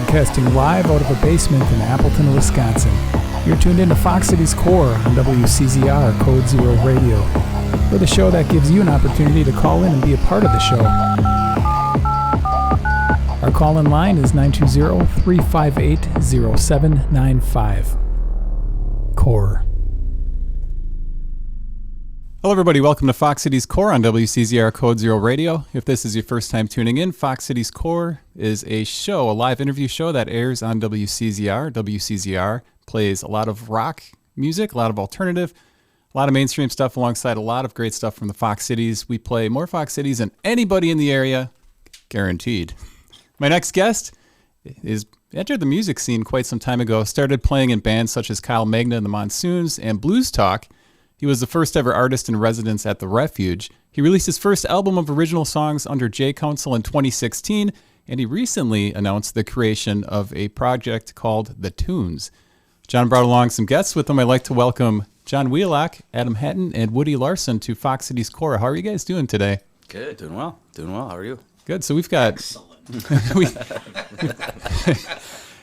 broadcasting live out of a basement in Appleton, Wisconsin. You're tuned into Fox Cities Core on WCZR Code Zero Radio. We're the show that gives you an opportunity to call in and be a part of the show. Our call-in line is 920-358-0795. Core. Hello everybody, welcome to Fox Cities Core on WCZR Code Zero Radio. If this is your first time tuning in, Fox Cities Core is a show, a live interview show that airs on WCZR. WCZR plays a lot of rock music, a lot of alternative, a lot of mainstream stuff alongside a lot of great stuff from the Fox Cities. We play more Fox Cities than anybody in the area, guaranteed. My next guest is entered the music scene quite some time ago, started playing in bands such as Kyle Magna and the Monsoons and Blues Talk. He was the first ever artist in residence at The Refuge. He released his first album of original songs under J Council in 2016, and he recently announced the creation of a project called The Tunes. Jon brought along some guests with him. I'd like to welcome Jon Wheelock, Adam Hatton, and Woodie Larsen to Fox Cities Core. How are you guys doing today? Good, doing well. How are you? Good. So we've got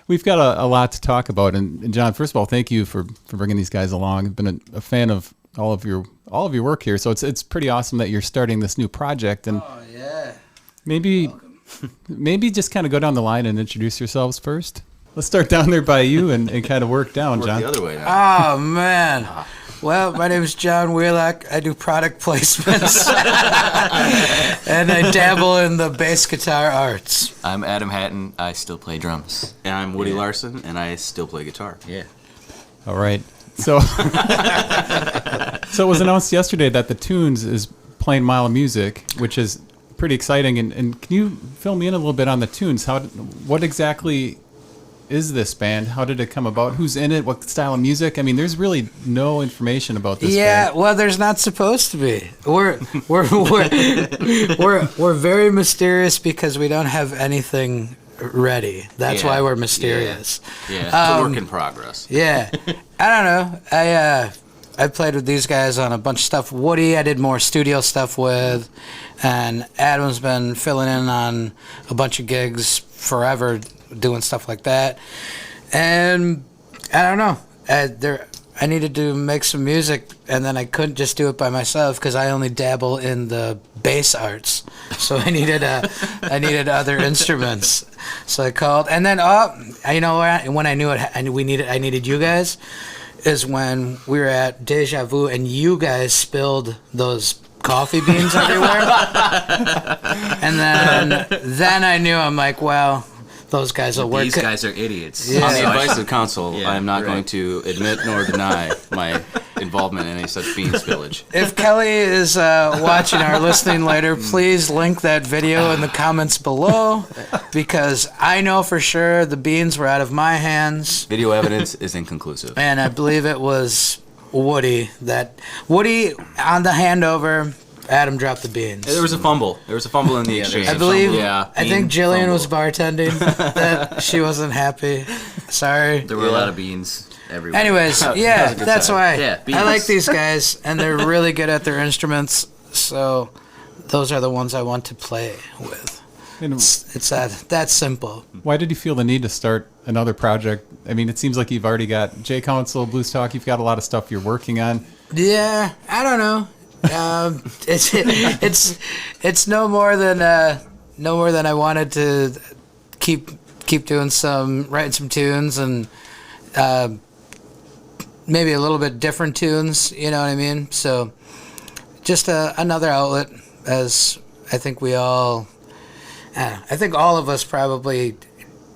we've got a lot to talk about. And Jon, first of all, thank you for bringing these guys along. I've been a fan of all of your work here, so it's pretty awesome that you're starting this new project. And maybe just kind of go down the line and introduce yourselves first. Let's start down there by you and kind of work down, Jon. The other way now. Oh man. Well, my name is Jon Wheelock. I do product placements and I dabble in the bass guitar arts. I'm Adam Hatton. I still play drums. And I'm Woodie Larsen, and I still play guitar. Yeah. All right. So, so it was announced yesterday that The Tunes is playing Mile of Music, which is pretty exciting. And can you fill me in a little bit on The Tunes? What exactly is this band? How did it come about? Who's in it? What style of music? I mean, there's really no information about this band. Yeah, well, there's not supposed to be. We're very mysterious because we don't have anything ready. That's why we're mysterious. Yeah. It's a work in progress. Yeah. I don't know. I played with these guys on a bunch of stuff. Woodie, I did more studio stuff with, and Adam's been filling in on a bunch of gigs forever, doing stuff like that. And I don't know. I needed to make some music, and then I couldn't just do it by myself because I only dabble in the bass arts. So I needed other instruments. So I called, and then you know when I knew it, I needed you guys, is when we were at Deja Vu and you guys spilled those coffee beans everywhere. And then I knew, I'm like, well, those guys will work. These guys are idiots. Yeah. On the advice of counsel, Yeah, I am not right. going to admit nor deny my involvement in any such bean spillage. If Kelly is watching or listening later, please link that video in the comments below, because I know for sure the beans were out of my hands. Video evidence is inconclusive. And I believe it was Woodie on the handover. Adam dropped the beans. There was a fumble. There was a fumble in the exchange. I believe. Yeah. I think Jillian was bartending. That she wasn't happy. Sorry. There were a lot of beans everywhere. Anyways, yeah, that's why Yeah, beans. I like these guys, and they're really good at their instruments. So those are the ones I want to play with. And It's that simple. why did you feel the need to start another project? I mean, it seems like you've already got J Council, Blues Talk. You've got a lot of stuff you're working on. Yeah, I don't know. It's no more than I wanted to keep doing writing some tunes and maybe a little bit different tunes. You know what I mean? So just another outlet, as I think we all. I think all of us probably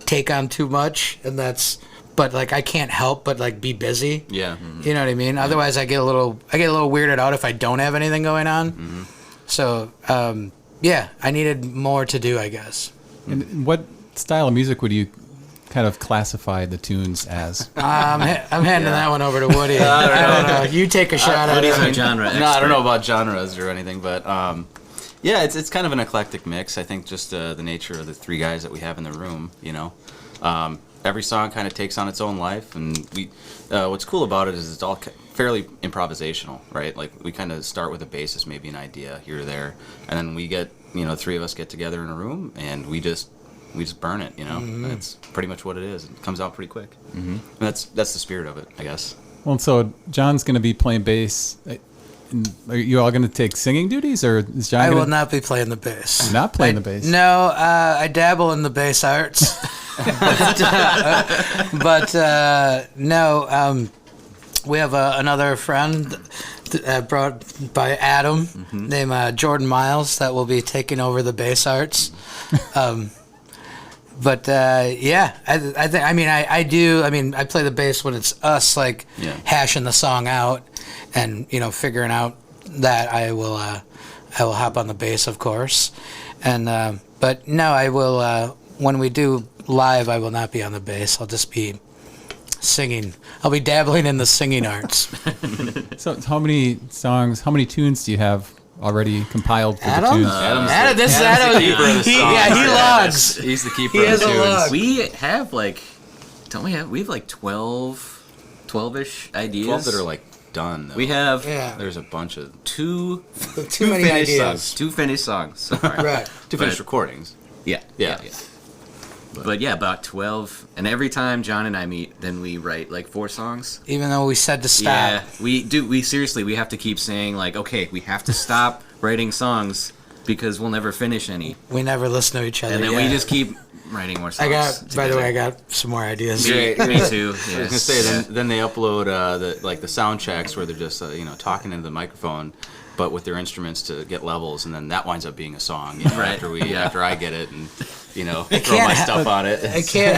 take on too much, and that's. But like I can't help but like be busy. Yeah. Mm-hmm. You know what I mean? Yeah. Otherwise I get a little weirded out if I don't have anything going on. Mm-hmm. So I needed more to do, I guess. And what style of music would you kind of classify The Tunes as? I'm handing that one over to Woodie. I don't know. You take a shot at Woody's it. our genre expert. No, I don't know about genres or anything, but yeah, it's kind of an eclectic mix. I think just the nature of the three guys that we have in the room, you know. Every song kind of takes on its own life, and what's cool about it is it's all fairly improvisational, right? Like we kind of start with a basis, maybe an idea here or there, and then we get, three of us get together in a room and we just we just burn it. That's pretty much what it is. It comes out pretty quick. And that's the spirit of it, I guess. Well, so Jon's going to be playing bass. Are you all going to take singing duties, or is Jon? I will not be playing the bass. You're not playing the bass. No, I dabble in the bass arts, but no. We have another friend brought by Adam named Jordan Miles that will be taking over the bass arts. But yeah, I think. I mean, I do. I mean, I play the bass when it's us like hashing the song out, and figuring out that I will hop on the bass, of course, and but no, I will when we do live, I will not be on the bass. I'll just be singing. I'll be dabbling in the singing arts. So how many tunes do you have already compiled for Adam? the tunes? Adam's This is the Adam. keeper of the He songs. logs. He's the keeper He of has the a tunes. log. We have we have like 12-ish ideas. 12 that are like done. Though. We have There's a bunch of two many finished ideas. songs. Two finished songs so far. Right. to finish recordings. Yeah. But yeah, about 12. And every time Jon and I meet, then we write like 4 songs. Even though we said to stop. Yeah, we do. We seriously, we have to keep saying like, okay, we have to stop writing songs because we'll never finish any. We never listen to each other. And then we just keep writing more songs. By the way, I got some more ideas. Me too. I was gonna Yes. say then they upload the sound checks where they're just talking into the microphone, but with their instruments to get levels, and then that winds up being a song. Right. After I get it and throw can't my stuff on it. I can't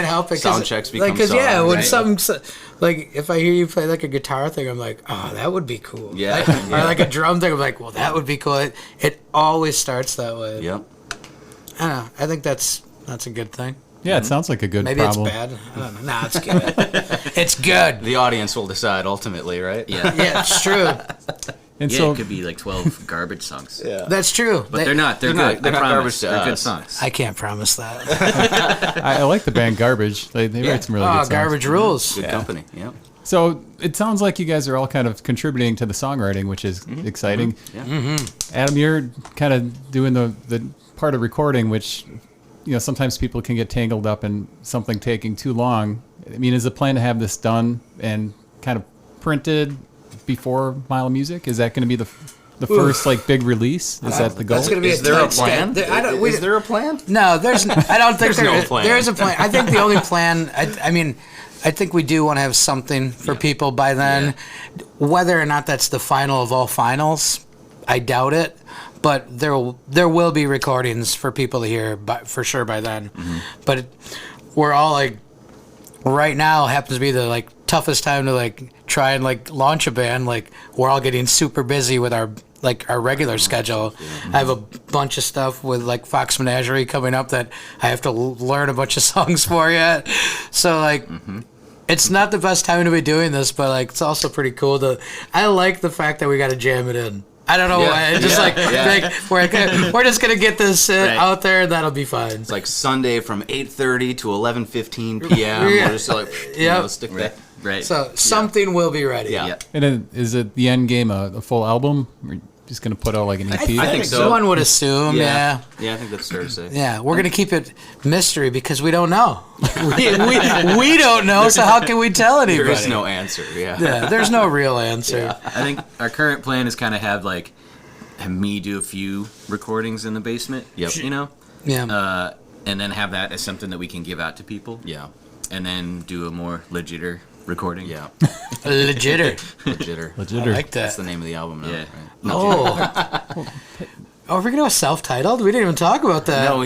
help it. Sound checks become songs. when Right. something like if I hear you play like a guitar thing, I'm like, oh, that would be cool. Yeah. Or like a drum thing, I'm like, well, that would be cool. It always starts that way. Yep. I don't know. I think that's a good thing. Yeah, it sounds like a good Maybe problem. it's bad. I don't know. Nah, it's good. It's good. The audience will decide ultimately, right? Yeah. Yeah, it's true. And Yeah, so it could be like 12 garbage songs. Yeah. That's true. But they're not. They're They're good. not- they're I not promise. garbage to They're good us. songs. I can't promise that. I like the band Garbage. They write some really good songs. Garbage rules. Good company. Yep. So it sounds like you guys are all kind of contributing to the songwriting, which is exciting. Yeah. Adam, you're kind of doing the part of recording, which sometimes people can get tangled up in something taking too long. I mean, is the plan to have this done and kind of printed before Mile of Music? Is that going to be the first big release? Is that the goal? That's going to be Is a there a tight plan? schedule. Is there a plan? No, there's. I don't think There's no plan. There is a plan. I think the only plan. I mean, I think we do want to have something for people by then. Whether or not that's the final of all finals, I doubt it. But there will be recordings for people to hear for sure by then. But we're all like, right now happens to be the toughest time to try and launch a band. We're all getting super busy with our regular schedule. I have a bunch of stuff with Fox Menagerie coming up that I have to learn a bunch of songs for yet. So it's not the best time to be doing this, but it's also pretty cool I like the fact that we got to jam it in. I don't know why. It's just we're just gonna get this out there. That'll be fine. It's like Sunday from 8:30 to 11:15 p.m. Yeah. We're just stick that. Right. So something will be ready. Yeah. Yeah. And then, is it the end game a full album? Or just going to put out an EP? I think so. One would assume. Yeah. Yeah, I think that's fair to say. Yeah, we're gonna keep it mystery because we don't know. we don't know, so how can we tell anybody? There is no answer. Yeah, there's no real answer. I think our current plan is kind of have me do a few recordings in the basement. Yep. Yeah. And then have that as something that we can give out to people. Yeah. And then do a more legitter recording. Yeah. Legitter. Legitter. I Legitter. like That's that. the name of the album now. Yeah. Right? Oh, we're gonna go self-titled. We didn't even talk about that. No,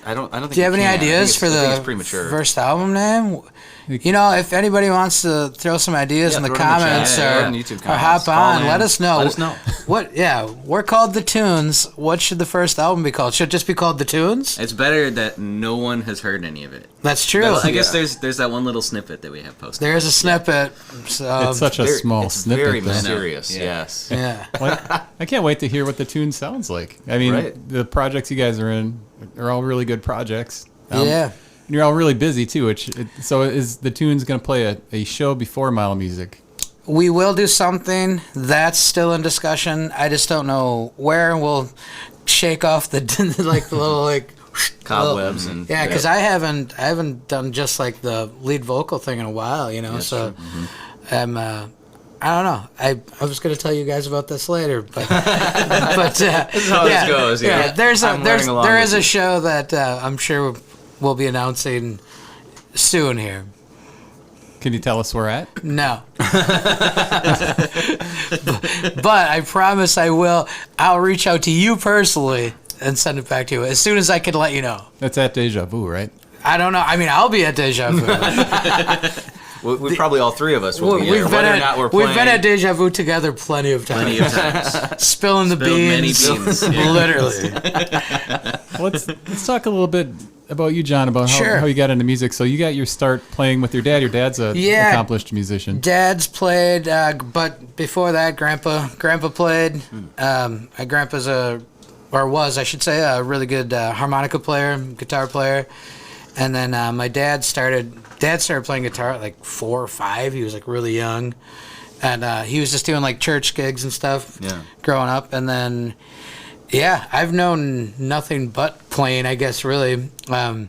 I don't think. Do you have any ideas for I think the it's premature. first album name? If anybody wants to throw some ideas in the throw it in the chat. comments Yeah, or, in YouTube or comments. hop on, Call in. let us know. Let us know. What? Yeah, we're called The Tunes. What should the first album be called? Should it just be called The Tunes? It's better that no one has heard any of it. That's true. Well, I guess there's that one little snippet that we have posted. There is a snippet. So, It's such a small it's snippet. very though. mysterious. Yeah. Yes. yeah. Well, I can't wait to hear what the tune sounds like. I mean, Right. the projects you guys are in are all really good projects. Yeah. And you're all really busy too. So is the tunes going to play a show before Mile of Music? We will do something. That's still in discussion. I just don't know where. We'll shake off the the little cobwebs and yeah, because I haven't done just like the lead vocal thing in a while, you know. Yeah, so sure. I don't know. I was going to tell you guys about this later, but This is how this goes. Yeah, there is with a you. show that I'm sure we'll be announcing soon here. Can you tell us where at? No. But I promise I will. I'll reach out to you personally and send it back to you as soon as I can let you know. That's at Deja Vu, right? I don't know. I mean, I'll be at Deja Vu. We probably all three of us will be there, whether or not we're playing. We've been at Deja Vu together plenty of times. Plenty of times. Spilling the Spilled many beans. beans, yeah. Literally. Let's talk a little bit about you, John, about Sure. how you got into music. So you got your start playing with your dad. Your dad's a accomplished musician. Dad's played, but before that, Grandpa played. My grandpa's was a really good harmonica player, guitar player. And then my dad started playing guitar at like 4 or 5. He was like really young. And he was just doing like church gigs and stuff growing up. And then, I've known nothing but playing, I guess, really. I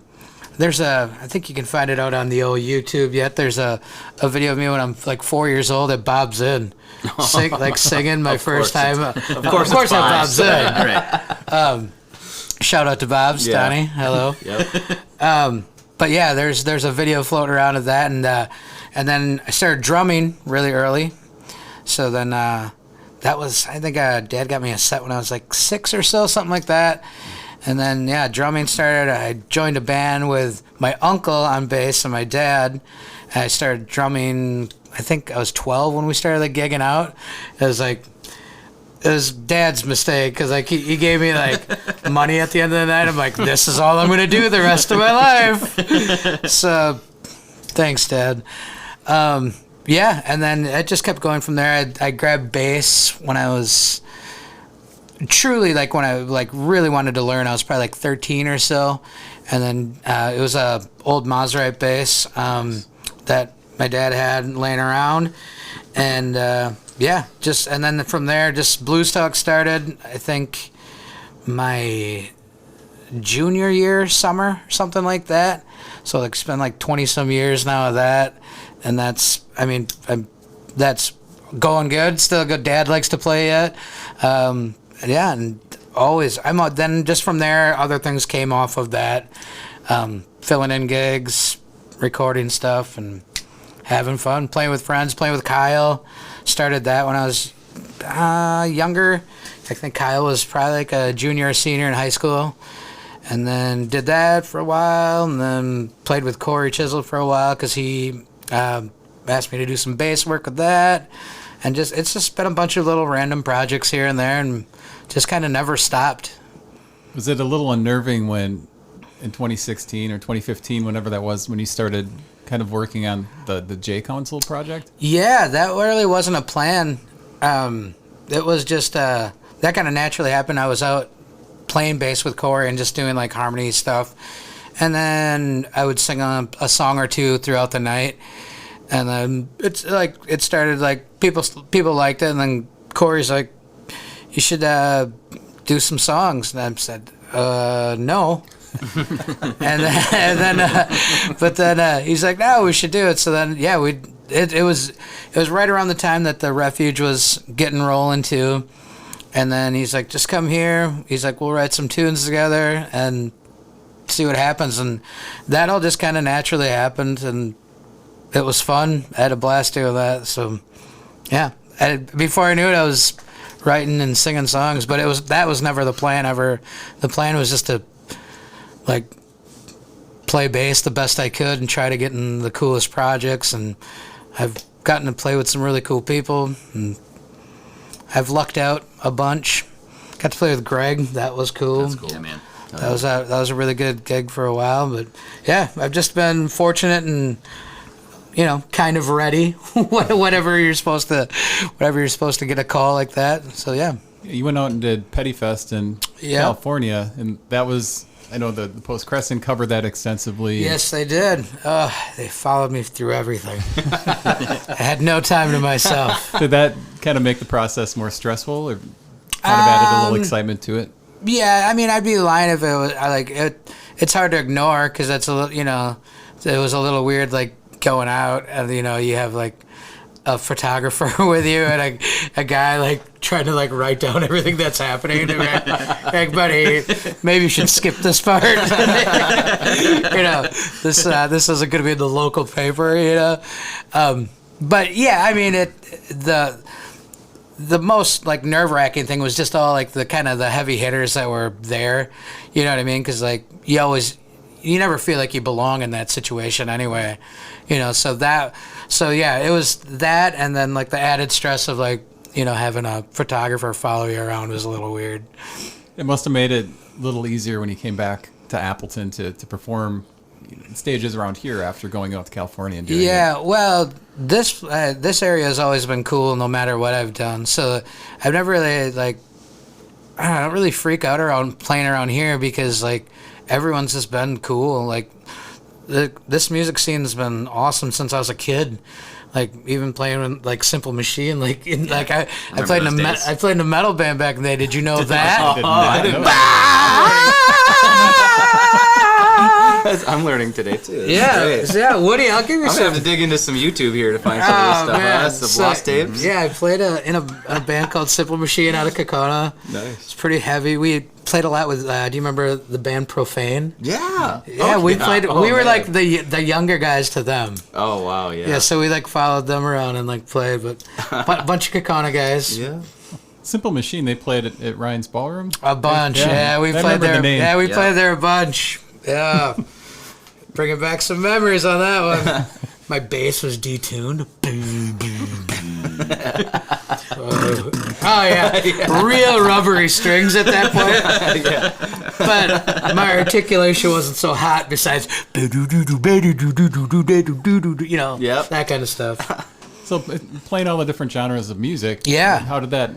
think you can find it out on the old YouTube yet. There's a video of me when I'm like 4 years old at Bob's Inn. Singing my first time. Of course at Bob's Inn. Right. Shout out to Bob's, Donnie. Hello. Yep. But yeah, there's a video floating around of that, and then I started drumming really early. So then that was, I think Dad got me a set when I was like 6 or so, something like that. And then drumming started. I joined a band with my uncle on bass and my dad. And I started drumming. I think I was 12 when we started like gigging out. It was Dad's mistake because like he gave me like money at the end of the night. I'm like, this is all I'm gonna do the rest of my life. So, thanks, Dad. And then it just kept going from there. I grabbed bass when I was truly like when I like really wanted to learn. I was probably like 13 or so, and then it was a old Maserati bass that my dad had laying around, and and then from there, just Blues Talk started. I think my junior year summer, something like that. So like spent like 20 some years now of that, and that's going good. Still good. Dad likes to play it. And always then just from there, other things came off of that, filling in gigs, recording stuff, and having fun, playing with friends, playing with Kyle. Started that when I was younger. I think Kyle was probably like a junior or senior in high school. And then did that for a while, and then played with Corey Chisel for a while because he asked me to do some bass work with that. And it's just been a bunch of little random projects here and there, and just kind of never stopped. Was it a little unnerving when in 2016 or 2015, whenever that was, when you started kind of working on the J Council project? Yeah, that really wasn't a plan. It was just that kind of naturally happened. I was out playing bass with Corey and just doing like harmony stuff, and then I would sing a song or two throughout the night, and then it started like people liked it, and then Corey's like, you should do some songs, and I said no. But then he's like, no, we should do it. So then it was right around the time that the Refuge was getting rolling too. And then he's like, just come here. He's like, we'll write some tunes together and see what happens. And that all just kind of naturally happened, and it was fun. I had a blast doing that. So yeah, before I knew it, I was writing and singing songs, but that was never the plan ever. The plan was just to like play bass the best I could and try to get in the coolest projects, and I've gotten to play with some really cool people, and I've lucked out a bunch. Got to play with Greg. That was cool. That's cool. Yeah, man. That was a really good gig for a while, but yeah, I've just been fortunate and kind of ready whatever you're supposed to get a call like that. So yeah. You went out and did Petty Fest in California, and that was, I know the Post Crescent covered that extensively. Yes, they did. They followed me through everything. I had no time to myself. Did that kind of make the process more stressful, or kind of added a little excitement to it? Yeah, I mean, I'd be lying if it was it's hard to ignore because that's a little, it was a little weird, like going out and you have like a photographer with you and a guy like trying to like write down everything that's happening. Like, buddy, maybe you should skip this part. This isn't going to be in the local paper. But yeah, I mean the most like nerve-wracking thing was just all like the kind of the heavy hitters that were there. You know what I mean? Because like you never feel like you belong in that situation anyway. So yeah, it was that, and then like the added stress of like having a photographer follow you around was a little weird. It must have made it a little easier when you came back to Appleton to perform stages around here after going out to California and doing it. Yeah, well, this area has always been cool no matter what I've done. So I've never really I don't really freak out around playing around here because like everyone's just been cool. Like this music scene has been awesome since I was a kid. Like even playing with like Simple Machine, I played in a metal band back in the day. Did you know that? I didn't know. I'm learning today too. Yeah, Woody, I'll give you I'm some. gonna have to dig into some YouTube here to find some of this stuff. Man. Some lost tapes. Yeah, I played in a band called Simple Machine out of Kokona. Nice. It's pretty heavy. We played a lot with. Do you remember the band Profane? Yeah. Yeah, we played. Oh, we were man. like the younger guys to them. Oh wow, yeah. Yeah, so we like followed them around and like played, but a bunch of Kokona guys. Yeah. Simple Machine, they played at Ryan's Ballroom? A bunch, yeah. We I played remember there. the name. Yeah, we Yeah. played there a bunch. Yeah. Bringing back some memories on that one. My bass was detuned. Oh yeah. Real rubbery strings at that point. But my articulation wasn't so hot besides that kind of stuff. So playing all the different genres of music, Yeah. how did that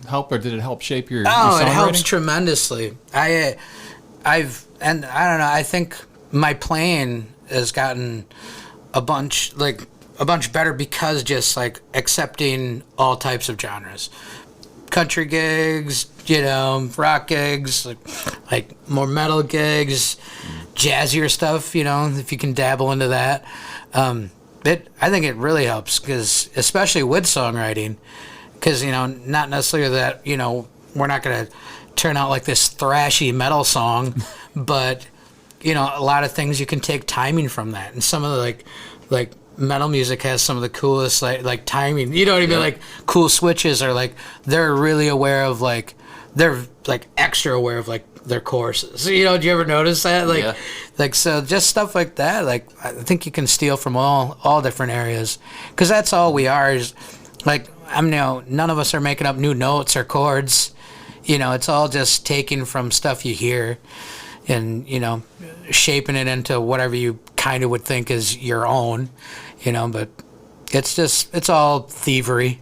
help, or did it help shape your Oh, your it helps songwriting? tremendously. I don't know. I think my playing has gotten a bunch better because just like accepting all types of genres, country gigs, rock gigs, like more metal gigs, jazzier stuff. If you can dabble into that, I think it really helps because especially with songwriting, because not necessarily that we're not gonna turn out like this thrashy metal song, but a lot of things you can take timing from that, and some of the like metal music has some of the coolest like timing. You know what I mean? Like cool switches are like they're really aware of they're like extra aware of like their choruses. Do you ever notice that? So just stuff like that. Like I think you can steal from all different areas because that's all we are. Is like none of us are making up new notes or chords. It's all just taking from stuff you hear and, shaping it into whatever you kind of would think is your own, but it's all thievery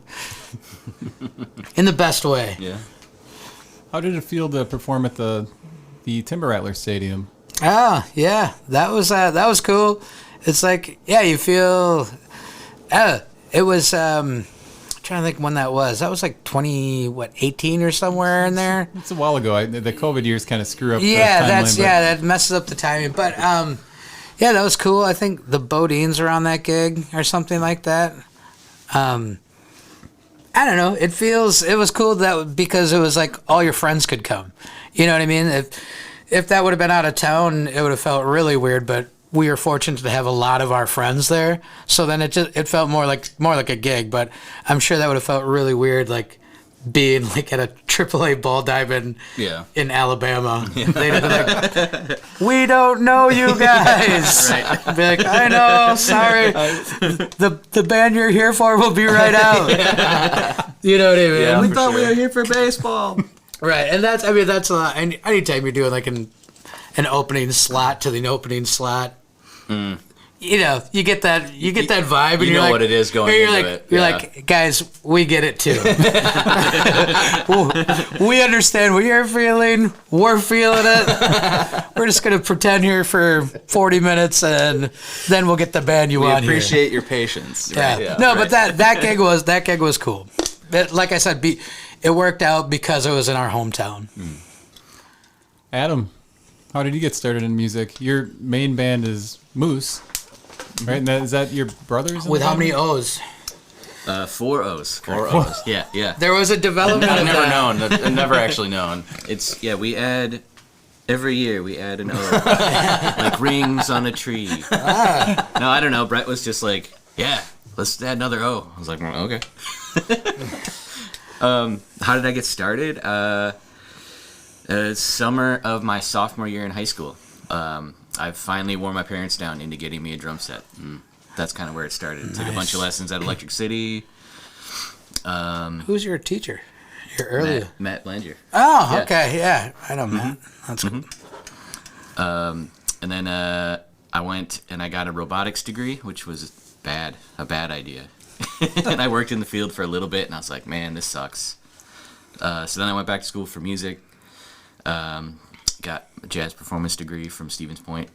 in the best way. Yeah. How did it feel to perform at the Timber Rattler Stadium? Oh, yeah, that was cool. It's like, yeah, you feel, it was, trying to think when that was. That was like 18 or somewhere in there. It's a while ago. The COVID years kind of screw up. Yeah, the timeline, that messes up the timing. But yeah, that was cool. I think the Bodines are on that gig or something like that. I don't know. It was cool because it was like all your friends could come. You know what I mean? If that would have been out of town, it would have felt really weird. But we were fortunate to have a lot of our friends there, so then it felt more like a gig. But I'm sure that would have felt really weird, like being like at a AAA ball diamond in Alabama. Yeah. They'd have been like, "We don't know you guys." Right. I'd be like, "I know, sorry. The band you're here for will be right out." You know what I mean? Yeah, We thought we were here for baseball. Right, and that's a lot. And anytime you're doing like an opening slot to the opening slot, you get that vibe, and You you're know like, what it is going you're into like, it. You're Yeah. like, guys, we get it too. We understand what you're feeling. We're feeling it. We're just gonna pretend here for 40 minutes, and then we'll get the band you We want here. appreciate your patience. Yeah. Right? No, but that gig was cool. Like I said, it worked out because it was in our hometown. Adam, how did you get started in music? Your main band is Moose, right? And is that your brothers? With how many O's? 4 O's. 4 O's. Yeah. There was a development I've of never that. known. I've never actually known. We add every year we add an O, like rings on a tree. No, I don't know. Brett was just like, yeah, let's add another O. I was like, well, okay. How did I get started? Summer of my sophomore year in high school. I finally wore my parents down into getting me a drum set. That's kind of where it started. Took a bunch of lessons at Electric City. Who's your teacher? Your earlier? Matt Blanger. Oh, Yeah. okay, yeah. I know Matt. That's good. And then I went and I got a robotics degree, which was a bad idea. And I worked in the field for a little bit, and I was like, man, this sucks. So then I went back to school for music. Got a jazz performance degree from Stevens Point.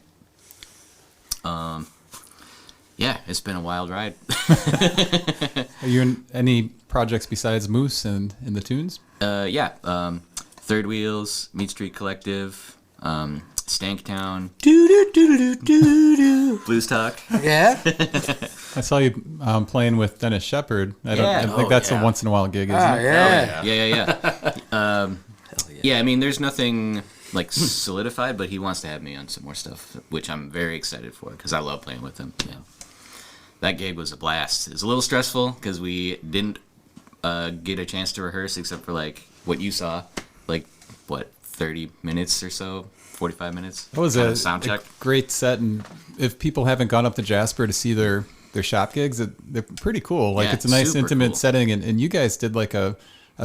Yeah, it's been a wild ride. Are you in any projects besides Moose and in the tunes? Yeah. Third Wheels, Meat Street Collective, Stanktown, Blues Talk. Yeah? I saw you playing with Dennis Shepard. I think that's a once in a while gig, isn't Oh, it? yeah. Yeah. Yeah, I mean, there's nothing like solidified, but he wants to have me on some more stuff, which I'm very excited for because I love playing with him. Yeah. That gig was a blast. It was a little stressful because we didn't get a chance to rehearse except for like what you saw, like 30 minutes or so, 45 minutes. That was kind a of sound check. great set, and if people haven't gone up to Jasper to see their shop gigs, they're pretty cool. Like Yeah, it's a nice super intimate cool. setting, and you guys did like a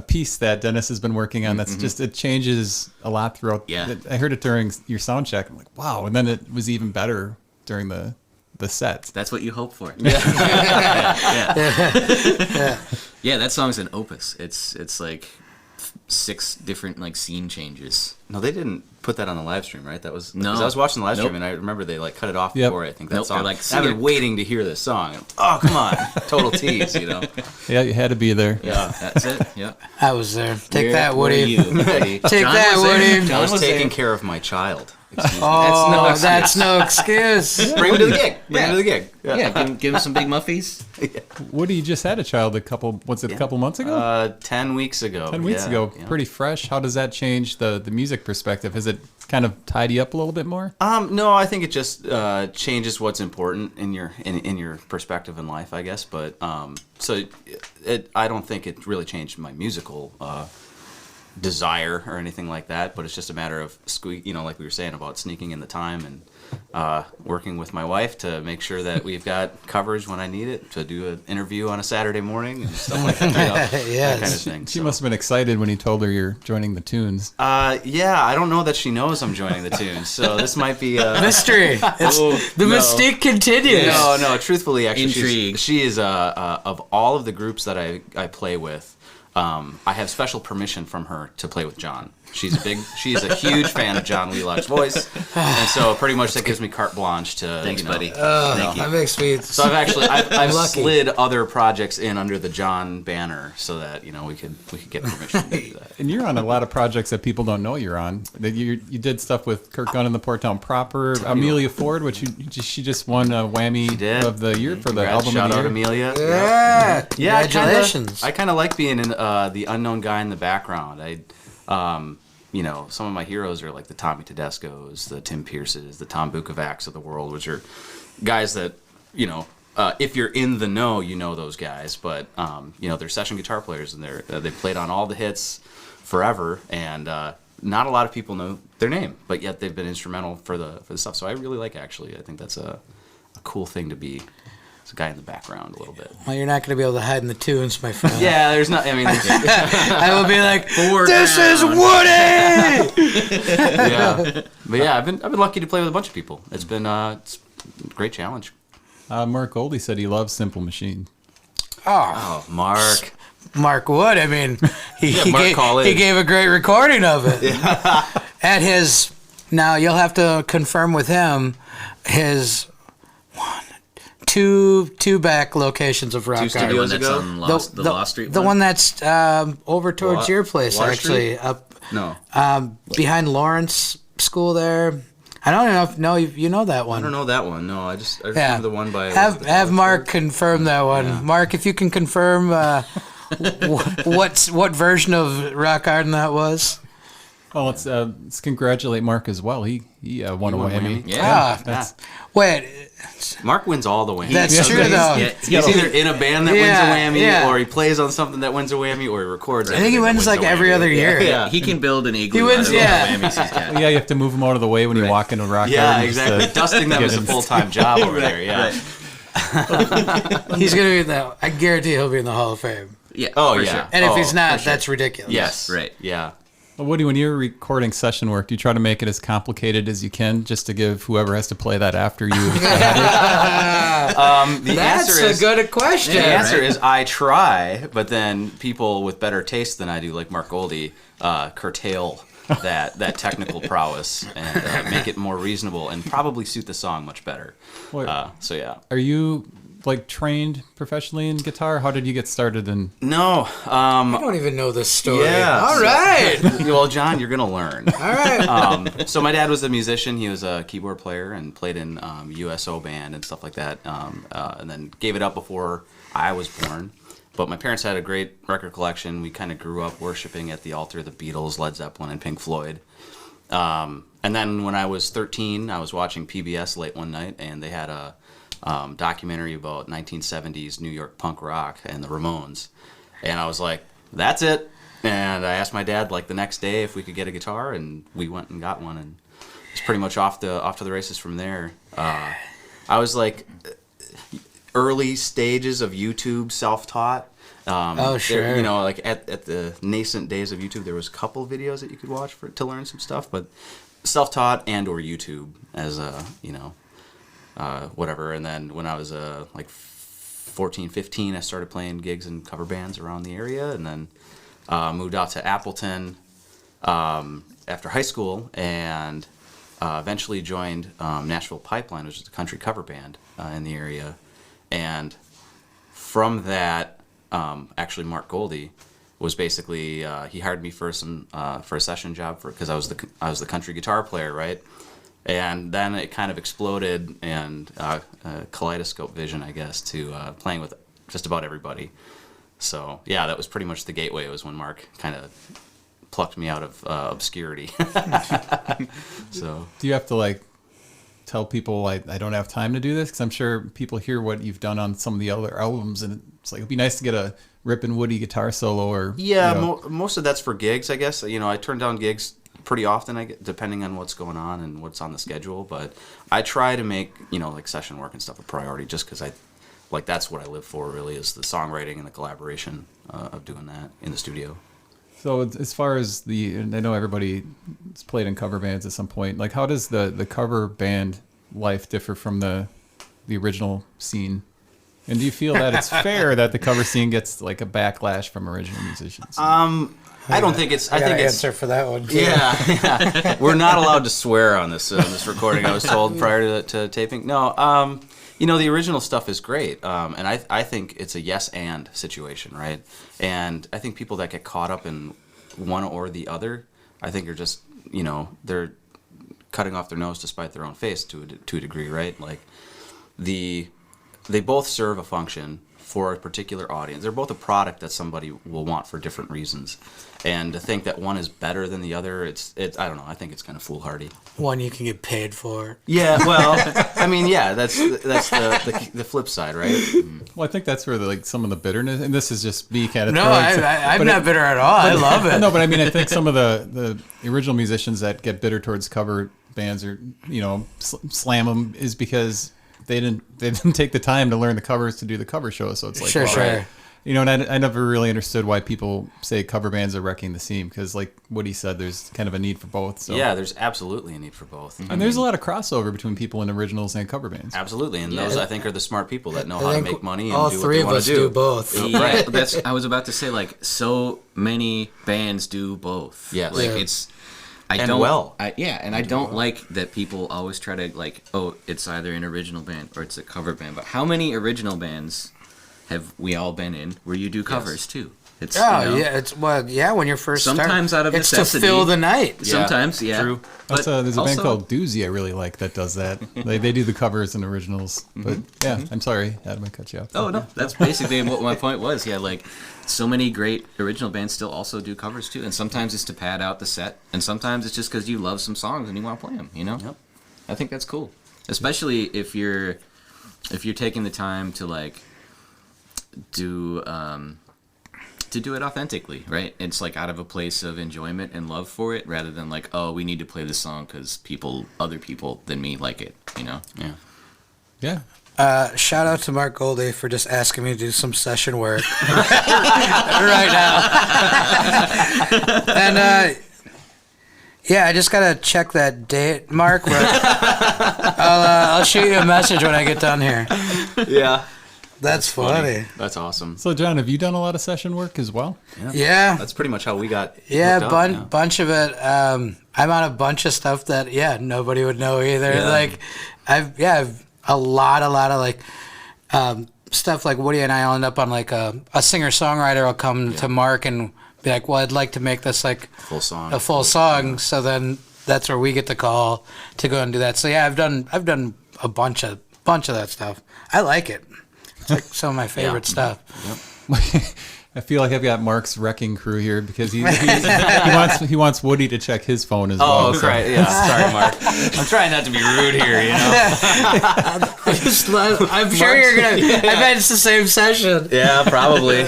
piece that Dennis has been working on. That's just, it changes a lot throughout. Yeah. I heard it during your sound check. I'm like, wow, and then it was even better during the set. That's what you hope for. Yeah. Yeah, that song's an opus. It's like 6 different like scene changes. No, they didn't put that on the live stream, right? That was No. 'cause I was watching the live stream Nope. and I remember they like cut it off Yep. before I think that Nope, song. they're like, And "See I've ya." been waiting to hear this song. Oh, come on, total tease, you know? Yeah, you had to be there. Yeah. That's it. Yeah. I was there. Take Where- that, where Woody. are you, buddy? Take John that, was there. Woody. I John was was taking there. care of my child. Excuse me. Oh, that's no excuse. Bring him to the gig. Bring him to the gig. Yeah, give him some big muffies. Woody just had a child a couple months ago? 10 weeks ago. 10 weeks Yeah, ago. yeah. Pretty fresh. How does that change the music perspective? Has it kind of tied you up a little bit more? No, I think it just changes what's important in your perspective in life, I guess. But I don't think it really changed my musical desire or anything like that. But it's just a matter of like we were saying about sneaking in the time and working with my wife to make sure that we've got coverage when I need it to do an interview on a Saturday morning and stuff like that. That kind of thing. She must have been excited when you told her you're joining the tunes. Yeah, I don't know that she knows I'm joining the tunes, so this might be Mystery. The mystique continues. No. Truthfully, actually, Intrigue. she is of all of the groups that I play with. I have special permission from her to play with Jon. She's a huge fan of Jon Wheelock's voice, and so pretty much that gives me carte blanche to. Thanks, buddy. Thank you. That makes me. So I've lucky. slid other projects in under the Jon banner so that we could get permission to do that. And you're on a lot of projects that people don't know you're on. That you did stuff with Kurt Gunn and the Port Town Proper, Amelia Ford, which she just won a Whammy did. of the year for the Congrats, album shout of the out year. Amelia. Yeah. Yeah, Congratulations. I kind of like being in the unknown guy in the background. Some of my heroes are like the Tommy Tedescos, the Tim Pierces, the Tom Bukovacs of the world, which are guys that, if you're in the know, you know those guys. But, they're session guitar players, and they played on all the hits forever, and not a lot of people know their name, but yet they've been instrumental for the stuff. So I really like, actually. I think that's a cool thing to be. A guy in the background a little bit. Well, you're not going to be able to hide in the tunes, my friend. Yeah, there's not. I mean, I will be like, this down. is Woody. yeah, but yeah, I've been lucky to play with a bunch of people. It's been it's a great challenge. Mark Goldie said he loves Simple Machine. Oh, Oh, Mark. Mark Wood. I mean, he Mark, call in. gave a great recording of it. At his, now you'll have to confirm with him, his two back locations of Rock Two Garden. The one studios that's ago? on the Lost Street The one? one that's over towards your place, Water actually. Up No. Behind Lawrence School there. I don't know if you know that one. I don't know that one. No, I just remember the one by... Have Mark confirm that one. Yeah. Mark, if you can confirm what version of Rock Garden that was. Oh, let's congratulate Mark as well. He won a Whammy. Yeah. Wait. Mark wins all the whammies. That's true, though. He's either in a band that wins a whammy, or he plays on something that wins a whammy, or he records. I think he wins like every other year. Yeah, he can build an igloo. He wins, out of whammies he's got. Yeah, you have to move him out of the way when you walk into rock. Yeah, exactly. Dusting them is a full-time job over there. Yeah. He's gonna be in the. I guarantee he'll be in the Hall of Fame. Yeah. Oh, for yeah. Sure. And if he's not, that's ridiculous. Yes. Right. Yeah. Well, Woody, when you're recording session work, do you try to make it as complicated as you can, just to give whoever has to play that after you? That's a good question. The answer is I try, but then people with better taste than I do, like Mark Goldie, curtail that technical prowess and make it more reasonable and probably suit the song much better. So yeah. Are you trained professionally in guitar? How did you get started in? No. I don't even know this story. Yeah. All right. Well, John, you're gonna learn. All right. So my dad was a musician. He was a keyboard player and played in USO band and stuff like that. And then gave it up before I was born. But my parents had a great record collection. We kind of grew up worshiping at the altar of the Beatles, Led Zeppelin, and Pink Floyd. And then when I was 13, I was watching PBS late one night, and they had a documentary about 1970s New York punk rock and the Ramones. And I was like, that's it. And I asked my dad the next day if we could get a guitar, and we went and got one, and it's pretty much off to the races from there. I was early stages of YouTube, self-taught. Sure. At the nascent days of YouTube, there was a couple of videos that you could watch to learn some stuff, but self-taught and or YouTube as whatever. And then when I was 14, 15, I started playing gigs in cover bands around the area, and then moved out to Appleton after high school, and eventually joined Nashville Pipeline, which is a country cover band in the area. And from that, actually Mark Goldie was basically he hired me for a session job because I was the country guitar player, right? And then it kind of exploded, and kaleidoscope vision, I guess, to playing with just about everybody. So yeah, that was pretty much the gateway. It was when Mark kind of plucked me out of obscurity. So do you have to tell people I don't have time to do this? Because I'm sure people hear what you've done on some of the other albums, and it's it'd be nice to get a rippin' Woody guitar solo. Or most of that's for gigs, I guess. I turn down gigs pretty often, depending on what's going on and what's on the schedule. But I try to make session work and stuff a priority, just because that's what I live for. Really, is the songwriting and the collaboration of doing that in the studio. So as far as and I know everybody's played in cover bands at some point. How does the cover band life differ from the original scene? And do you feel that it's fair that the cover scene gets a backlash from original musicians? I don't think it's. I think it's answer for that one. Yeah. We're not allowed to swear on this recording. I was told prior to taping. No. The original stuff is great, and I think it's a yes and situation, right? And I think people that get caught up in one or the other, I think are just they're cutting off their nose to spite their own face to a degree, right? They both serve a function for a particular audience. They're both a product that somebody will want for different reasons. And to think that one is better than the other, it's I don't know. I think it's kind of foolhardy. One you can get paid for. Yeah, well, that's the flip side, right? Well, I think that's where some of the bitterness, and this is just me kind of. No, I'm not bitter at all. I love it. No, but I think some of the original musicians that get bitter towards cover bands or slam them is because they didn't take the time to learn the covers to do the cover show. So it's sure. Right. And I never really understood why people say cover bands are wrecking the scene, because like Woody said, there's kind of a need for both. So. Yeah, there's absolutely a need for both. And there's a lot of crossover between people in originals and cover bands. Absolutely, and those I think are the smart people that know how to make money and all do what three they of want us to do. both. Right. I was about to say so many bands do both. Yes. It's. I don't like that people always try to it's either an original band or it's a cover band. But how many original bands have we all been in where you do covers too? It's when you're first sometimes out of it's necessity. to fill the night. Sometimes, yeah. True. There's a band called Doozy I really like that does that. They do the covers and originals. But yeah, I'm sorry, Adam, I cut you off. Oh no, that's basically what my point was. Yeah, like so many great original bands still also do covers too, and sometimes it's to pad out the set, and sometimes it's just because you love some songs and you want to play them. You know, Yep. I think that's cool, especially if you're taking the time to like do it authentically, right? It's like out of a place of enjoyment and love for it, rather than like, oh, we need to play this song because other people than me like it. You know? Yeah. Shout out to Mark Goldie for just asking me to do some session work right now. And I just gotta check that date, Mark. I'll shoot you a message when I get done here. Yeah. That's funny. That's awesome. So, John, have you done a lot of session work as well? Yeah. That's pretty much how we got. Bunch of it. I'm on a bunch of stuff that nobody would know either. Yeah. Like I've a lot of like stuff like Woody and I'll end up on like a singer songwriter will come to Mark and be like, well, I'd like to make this like Full song. a full song. So then that's where we get the call to go and do that. So yeah, I've done a bunch of that stuff. I like it. It's like some of my favorite stuff. Yep. I feel like I've got Mark's wrecking crew here because he wants Woody to check his phone as well. Oh, right. Yeah. Sorry, Mark. I'm trying not to be rude here, you know. I'm sure you're gonna. I bet it's the same session. Yeah, probably.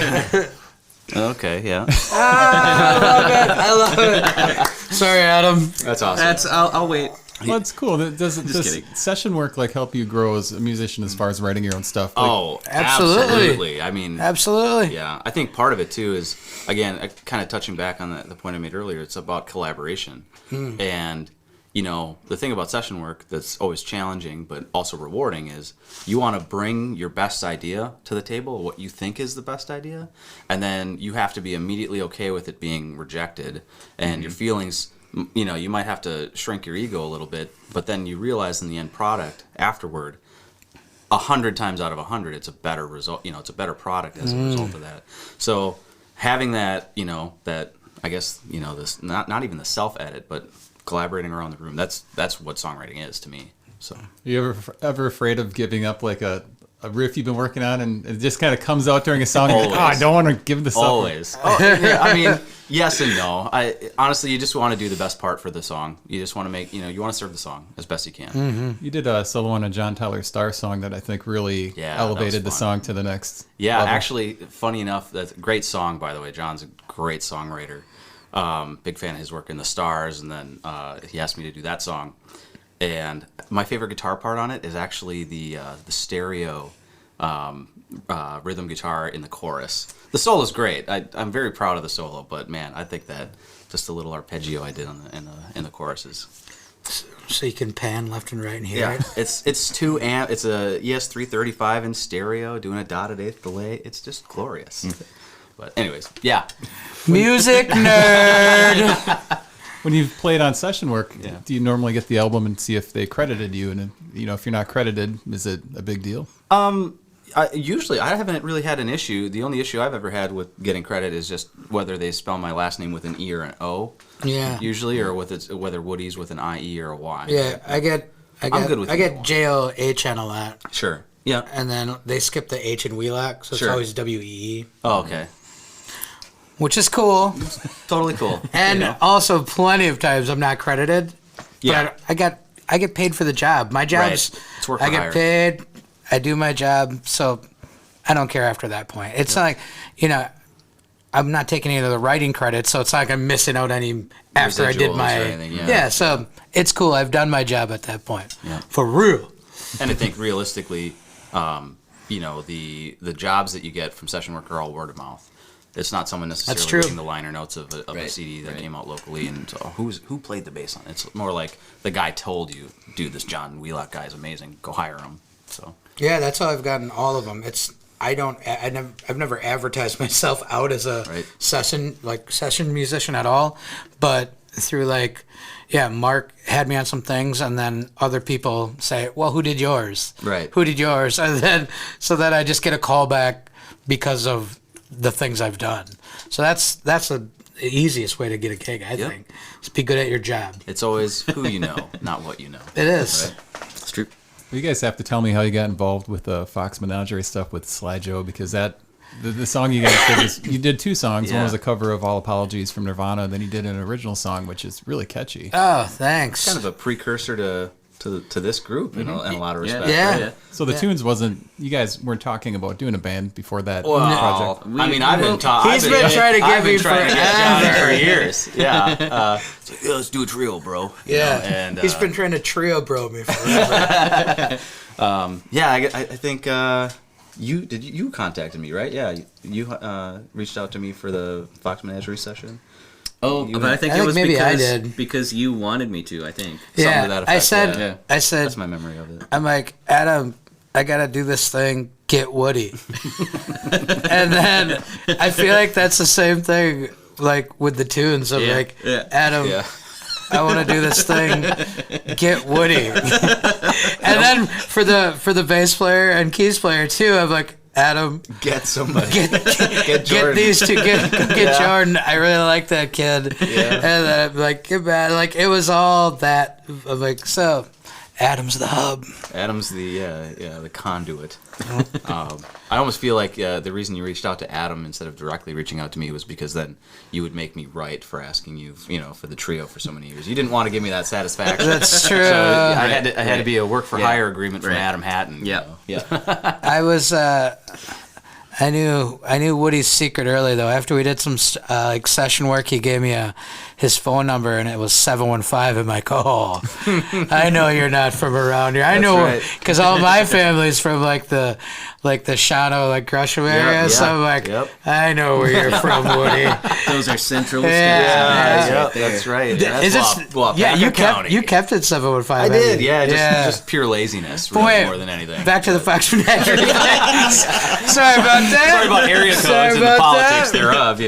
Okay, yeah. I love it. Sorry, Adam. That's awesome. I'll wait. Well, it's cool. Does kidding. session work like help you grow as a musician as far as writing your own stuff? Like, Absolutely. I mean, Absolutely. yeah. I think part of it too is, again, kind of touching back on the point I made earlier. It's about collaboration, and the thing about session work that's always challenging but also rewarding is you want to bring your best idea to the table, what you think is the best idea, and then you have to be immediately okay with it being rejected, and your feelings. You might have to shrink your ego a little bit, but then you realize in the end product afterward, 100 times out of 100, it's a better result. It's a better product as a result of that. So having that, that I guess, this not even the self-edit, but collaborating around the room. That's what songwriting is to me. So, you ever afraid of giving up like a riff you've been working on and it just kind of comes out during a song? And you're like, I don't want to give this up. Always. I mean, yes and no. Honestly, you just want to do the best part for the song. You just want to make, you want to serve the song as best you can. Mm-hmm. You did a solo on a Jon Tyler Starr song that I think really elevated the song to the next level. Actually, funny enough, that's a great song, by the way. John's a great songwriter. Big fan of his work in the Stars, and then he asked me to do that song. And my favorite guitar part on it is actually the stereo rhythm guitar in the chorus. The solo is great. I'm very proud of the solo, but man, I think that just a little arpeggio I did in the choruses. So you can pan left and right and hear it. It's 2 amp. It's a ES335 in stereo, doing a dotted eighth delay. It's just glorious. But anyways, yeah. Music nerd. When you've played on session work, do you normally get the album and see if they credited you? And if you're not credited, is it a big deal? Usually, I haven't really had an issue. The only issue I've ever had with getting credit is just whether they spell my last name with an E or an O. Yeah. Usually, or whether Woody's with an IE or a Y. Yeah, I get JOH on a lot. Sure. Yeah. And then they skip the H in Wheelock, so it's always WEE. Oh, okay. Which is cool. Totally cool. And also plenty of times I'm not credited. Yeah. But I get paid for the job. My job's It's work for I get hire. paid, I do my job, so I don't care after that point. It's not like, I'm not taking any of the writing credit, so it's not like I'm missing out any after I did Residuals my or anything, so it's cool. I've done my job at that point. Yeah. For real. And I think realistically, the jobs that you get from session work are all word of mouth. It's not someone necessarily reading the liner notes of a CD that came out locally and so, who played the bass on it. It's more like the guy told you, dude, this Jon Wheelock guy is amazing. Go hire him. So yeah, that's how I've gotten all of them. I've never advertised myself out as a session musician at all, but through Mark had me on some things, and then other people say, well, who did yours? Right. Who did yours? And then so that I just get a call back because of the things I've done. So that's the easiest way to get a gig, I think. Just be good at your job. It's always who you know, not what you know. It is. Right? It's true. You guys have to tell me how you got involved with the Fox Menagerie stuff with Sly Joe, because that the song you guys did was, you did two songs. One was a cover of All Apologies from Nirvana, and then you did an original song, which is really catchy. Oh, thanks. Kind of a precursor to this group in a lot of respects. Yeah. Right? So the tunes wasn't, you guys weren't talking about doing a band before that Well, project. I mean, I've been talking. He's been trying to get me trying to get Johnny forever. for years. Yeah. It's like, let's do a trio, bro. You know, and he's been trying to trio bro me forever. I think you contacted me, right? Yeah, you reached out to me for the Fox Menagerie session. Oh, but I think I it think was maybe I because did. because you wanted me to. I think. Something to Yeah, that I effect, said, yeah. I said, That's my memory of it. I'm like, Adam, I gotta do this thing. Get Woody. And then I feel like that's the same thing, like with the tunes of like, Adam, I want to do this thing. Get Woody. And then for the bass player and keys player too, I'm like, Adam, Get somebody. get Jordan. get these two. Get Jordan. I really like that kid. Yeah. And then I'm like, get bad. Like it was all that. I'm like, so Adam's the hub. Adam's the conduit. I almost feel like the reason you reached out to Adam instead of directly reaching out to me was because then you would make me right for asking you, for the trio for so many years. You didn't want to give me that satisfaction. That's true. So I had to be a work for hire agreement from Adam Hatton. Yeah. Yeah. I was. I knew Woody's secret early though. After we did some like session work, he gave me his phone number, and it was 715. I'm like, oh, I know you're not from around here. I know because all my family's from like the Shawano, like Gresham area. So I'm like, I know where you're from, Woody. Those are central. That's right. You kept it 715. I did. Yeah, just pure laziness, really, more than anything. Back to the Fox Menagerie. Sorry about that. Sorry about area codes and the politics thereof.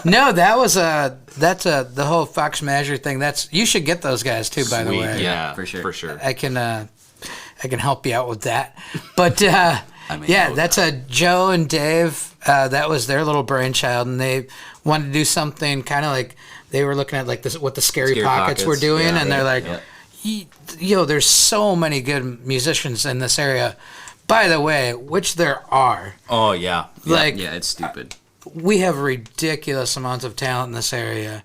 No, that was the whole Fox Menagerie thing. You should get those guys too, by the way. Yeah, for sure. I can help you out with that. But that's Joe and Dave. That was their little brainchild, and they wanted to do something kind of like they were looking at like this, what the Scary Pockets were doing, and they're like, there's so many good musicians in this area. By the way, which there are. Oh yeah. It's stupid. We have ridiculous amounts of talent in this area.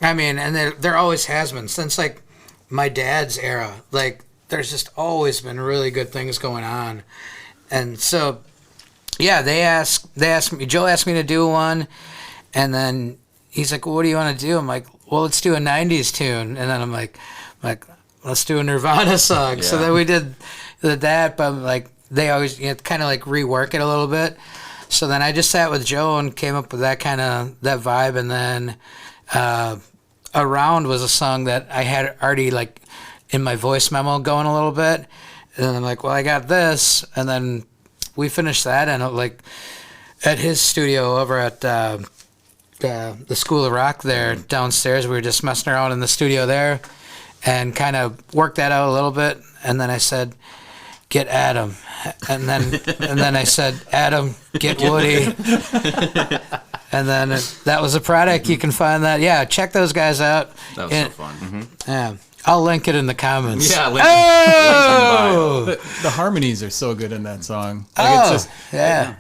I mean, and there always has been since like my dad's era. Like there's just always been really good things going on. And so they asked me, Joe asked me to do one, and then he's like, well, what do you want to do? I'm like, well, let's do a 90s tune. And then I'm like let's do a Nirvana song. Yeah. So then we did that, but like they always kind of like rework it a little bit. So then I just sat with Joe and came up with that vibe, and then Around was a song that I had already like in my voice memo going a little bit, and then I'm like, well, I got this, and then we finished that, and like at his studio over at the School of Rock there downstairs, we were just messing around in the studio there, and kind of worked that out a little bit, and then I said, get Adam. And then I said, Adam, get Woody. And then that was a product. You can find that. Yeah, check those guys out. That was so fun. Mm-hmm. Yeah, I'll link it in the comments. Yeah, The harmonies are so good in that song.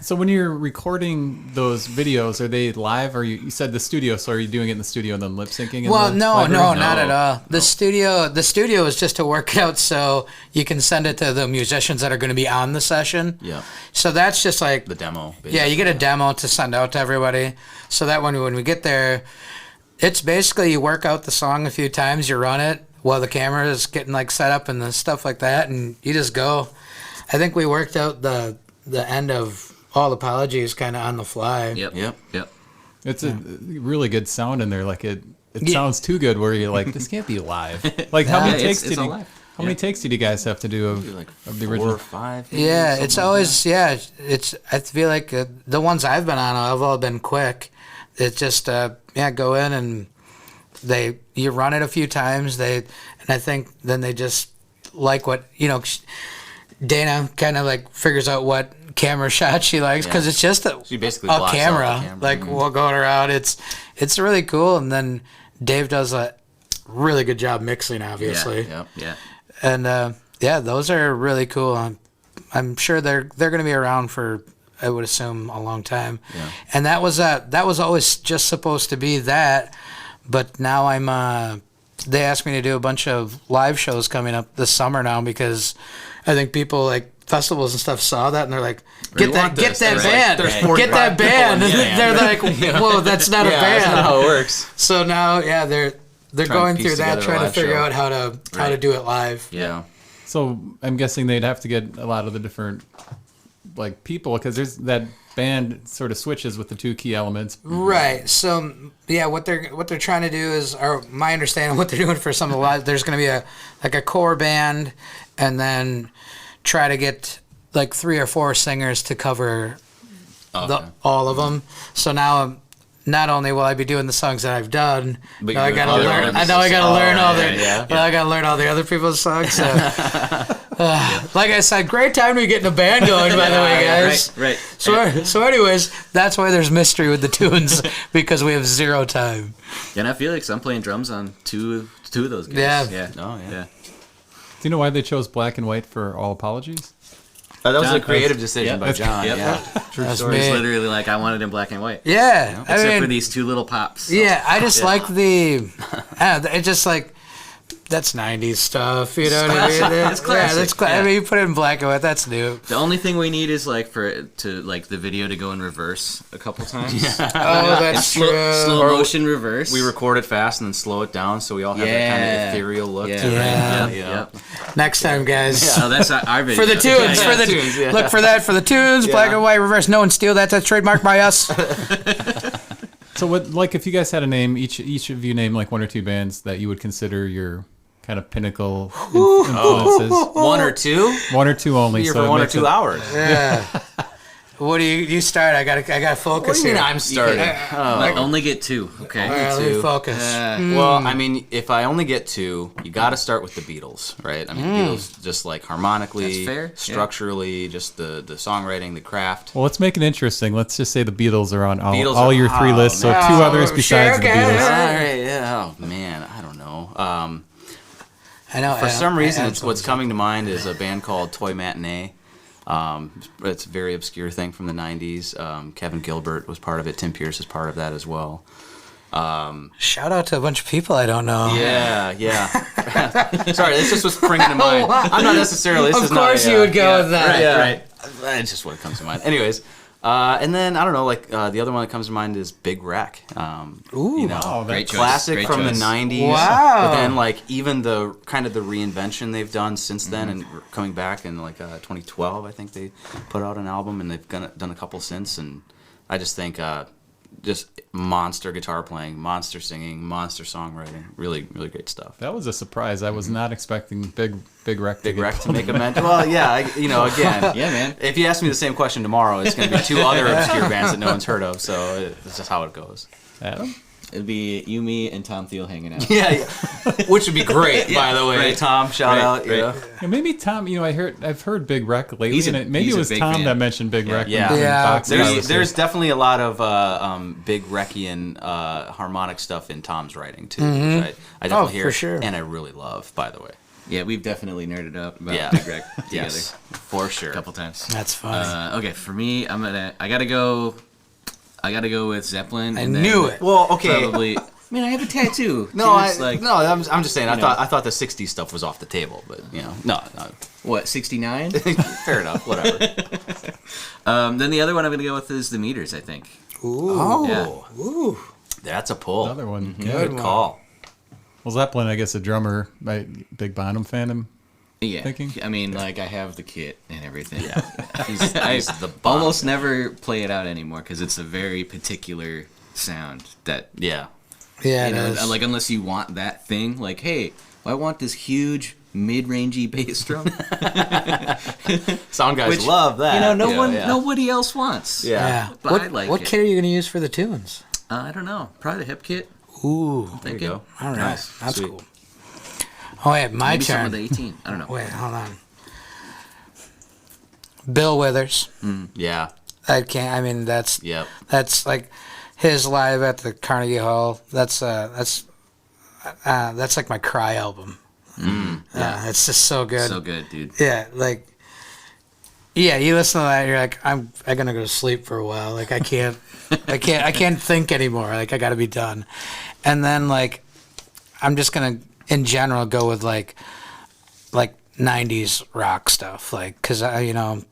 So when you're recording those videos, are they live, or you said the studio? So are you doing it in the studio and then lip syncing? Well, no, not at all. The studio is just to work out so you can send it to the musicians that are going to be on the session. Yeah. So that's just like the demo. Basically. Yeah, you get a demo to send out to everybody. So that when we get there, it's basically you work out the song a few times, you run it while the camera is getting like set up and the stuff like that, and you just go. I think we worked out the end of All Apologies kind of on the fly. Yep. It's a really good sound in there. Like it sounds too good where you're like, this can't be live. Like how many takes how many takes did you guys have to do of the original? 4 or 5. Yeah, it's always I feel like the ones I've been on have all been quick. It's just go in and you run it a few times. And I think then they just like what Dana kind of like figures out what camera shots she likes because it's just She basically a blocks out camera. the camera. Like we'll go around. It's really cool. And then Dave does a really good job mixing, obviously. Yeah. And those are really cool. I'm sure they're going to be around for, I would assume, a long time. Yeah. And that was always just supposed to be that, but now they asked me to do a bunch of live shows coming up this summer now because I think people like festivals and stuff saw that and they're like, get that band, get that band. They're like, whoa, that's not a band. That's not how it works. So now, they're going piece through that, together a trying to live figure show. out how to do it live. Yeah. So I'm guessing they'd have to get a lot of the different like people because there's that band sort of switches with the two key elements. Right. So what they're trying to do is, or my understanding, what they're doing for some of the live, there's going to be a core band, and then try to get like 3 or 4 singers to cover all of them. So now. Not only will I be doing the songs that I've done, but now I got to learn. I know I got to learn all the. I got to learn all the other people's songs. So, like I said, great time to be getting a band going. By the way, guys. Right. So, anyways, that's why there's mystery with the tunes because we have 0 time. And I feel like I'm playing drums on two of those guys. Yeah. Oh yeah. Do you know why they chose black and white for All Apologies? That was John, a creative decision by John. Yep. Yeah. True That's story. me. It's literally like I wanted it in black and white. Yeah, Except for these 2 little pops. So. Yeah, I just like the. It's just like that's '90s stuff. You know what I mean? It's classic. Yeah, that's I mean, you put it in black and white. That's new. The only thing we need is like for it to like the video to go in reverse a couple times. Oh, that's true. Slow motion reverse. We record it fast and then slow it down so we all have that kind of ethereal look to it. Yeah. Yep. Next time, guys. So that's our video. For the tunes, tunes, look for that for the tunes, black and white, reverse. No one steal that. That's trademarked by us. So what, like, if you guys had a name, each of you name like 1 or 2 bands that you would consider your kind of pinnacle influences. 1 or 2? 1 or 2 only. Here So for it 1 or makes 2 it- hours. Yeah. What do you start? I gotta focus What do you mean here. I'm starting? Like only get 2. Okay. All right, let me focus. Well, I mean, if I only get 2, you got to start with the Beatles, right? I mean, the Beatles just like harmonically, That's fair, yeah. structurally, just the songwriting, the craft. Well, let's make it interesting. Let's just say the Beatles are on Beatles all are- your 3 lists. So 2 man. others besides the Beatles. All right, yeah. Oh man, I don't know. I know. For some reason, what's coming to mind is a band called Toy Matinee. It's a very obscure thing from the 90s. Kevin Gilbert was part of it. Tim Pierce is part of that as well. Shout out to a bunch of people I don't know. Yeah. Sorry, this just was springing to mind. I'm not necessarily. This Of course you would go with that. Right. It's just what comes to mind. Anyways, and then I don't know. Like the other one that comes to mind is Big Wreck. Ooh. You know, Oh, Great choice. classic Great from choice. the 90s. Wow. But then like even the kind of the reinvention they've done since then and coming back in like 2012, I think they put out an album and they've done a couple since. And I just think just monster guitar playing, monster singing, monster songwriting. Really, really great stuff. That was a surprise. I was not expecting Big Wreck. Big Wreck to make a mention. Well, yeah, again. Yeah, man. If you ask me the same question tomorrow, it's going to be 2 other obscure bands that no one's heard of. So it's just how it goes. Adam? It'd be you, me, and Tom Thiel hanging out. Yeah. Which would be great, by the way. Right. Tom, shout Right, out. right. Yeah. Yeah, maybe Tom. I've heard Big Wreck lately. He's a- and maybe he's it a was big Tom fan. that mentioned Big Wreck. Yeah. when Yeah. Fox was There's here. definitely a lot of Big Reckian harmonic stuff in Tom's writing too, which I definitely hear for sure. and I really love. By the way, Yeah, we've definitely nerded up about yeah, Big Wreck together yes, for sure. a couple times. That's funny. Okay, for me, I gotta go with Zeppelin. I and then knew it. Well, okay. Probably. I mean, I have a tattoo. No, Dude, it's I'm just saying. I know. thought the '60s stuff was off the table, but no. What, 69? Fair enough. Whatever. Then the other one I'm gonna go with is the Meters. I think. Ooh. Yeah. Ooh. That's a pull. Another one. Good call. Well, Zeppelin, I guess a drummer, big Bonham fan. Yeah. Thinking? I mean, like I have the kit and everything. Yeah. I He's the bomb. almost never play it out anymore because it's a very particular sound that Yeah. Yeah, you it know, is. like unless you want that thing, like, hey, I want this huge mid-rangey bass drum. Sound guys Which, love that. You know, Yeah. nobody else wants. Yeah. Yeah. But What, I like what it. kit are you going to use for the tunes? I don't know. Probably the hip kit. Ooh. There you Thinking. go. All right. Nice. That's Sweet. cool. Oh, wait, my Maybe some turn. of the 18. I don't know. Wait, hold on. Bill Withers. Yeah. That's like his live at the Carnegie Hall. That's like my cry album. Yeah, it's just so good. So good, dude. Yeah, like, yeah, you listen to that, you're like, I'm gonna go to sleep for a while. Like, I can't think anymore. Like, I gotta be done. And then, like, I'm just gonna, in general, go with like 90s rock stuff, like, cause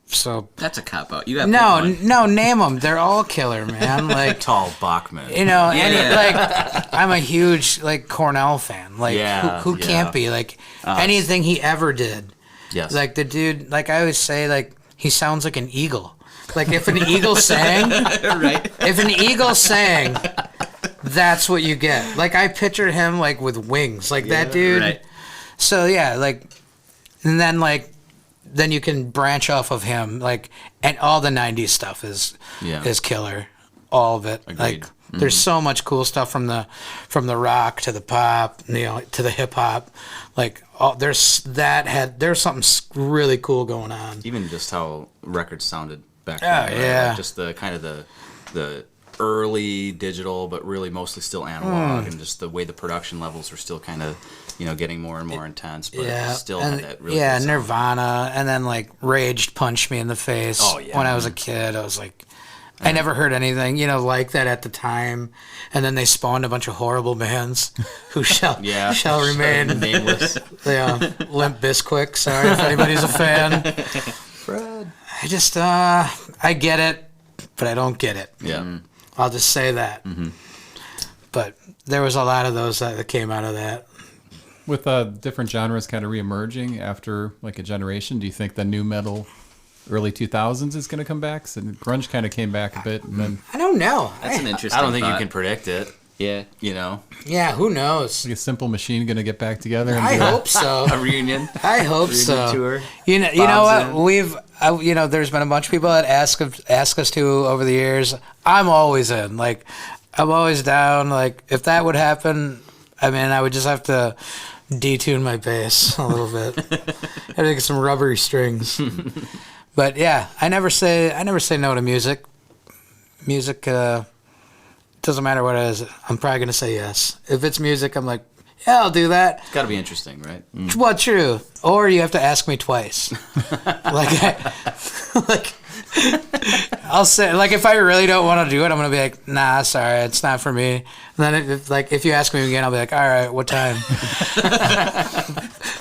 so. That's a cop out. You got no, name them. They're all killer, man. Like Tall Bachman. I'm a huge like Cornell fan. Like, who can't be? Like, anything he ever did. Yes. Like the dude. Like I always say, like he sounds like an eagle. Like if an eagle sang, right? If an eagle sang, that's what you get. Like I pictured him like with wings, like that dude. Right. So yeah, like. And then you can branch off of him, like, and all the '90s stuff is killer, all of it. Agreed. Like, there's so much cool stuff from the rock to the pop, to the hip hop, like, there's something really cool going on. Even just how records sounded back then. Yeah. Like just the kind of the early digital, but really mostly still analog, and just the way the production levels were still kind of. Getting more and more intense, but still had that really good sound. Nirvana, and then like Rage punched me in the face. When I was a kid, I was like, I never heard anything, like that at the time. And then they spawned a bunch of horrible bands who shall remain nameless. Limp Bizkit. Sorry if anybody's a fan. Fred. I just, I get it, but I don't get it. Yeah. I'll just say that. Mm-hmm. But there was a lot of those that came out of that. With different genres kind of reemerging after like a generation, do you think the new metal early 2000s is going to come back? So grunge kind of came back a bit, and then I don't know. That's an interesting. I don't think you can predict it. Yeah, Yeah, who knows? is Simple Machine going to get back together? And I hope so. A reunion. I hope so. Tour. You know what? There's been a bunch of people that ask us to over the years. I'm always in. Like, I'm always down. Like, if that would happen, I mean, I would just have to detune my bass a little bit. I had to get some rubbery strings. But yeah, I never say no to music. Music doesn't matter what it is. I'm probably gonna say yes. If it's music, I'm like, yeah, I'll do that. It's got to be interesting, right? Well, true. Or you have to ask me twice. I'll say, like, if I really don't want to do it, I'm gonna be like, nah, sorry, it's not for me. And then if you ask me again, I'll be like, all right, what time?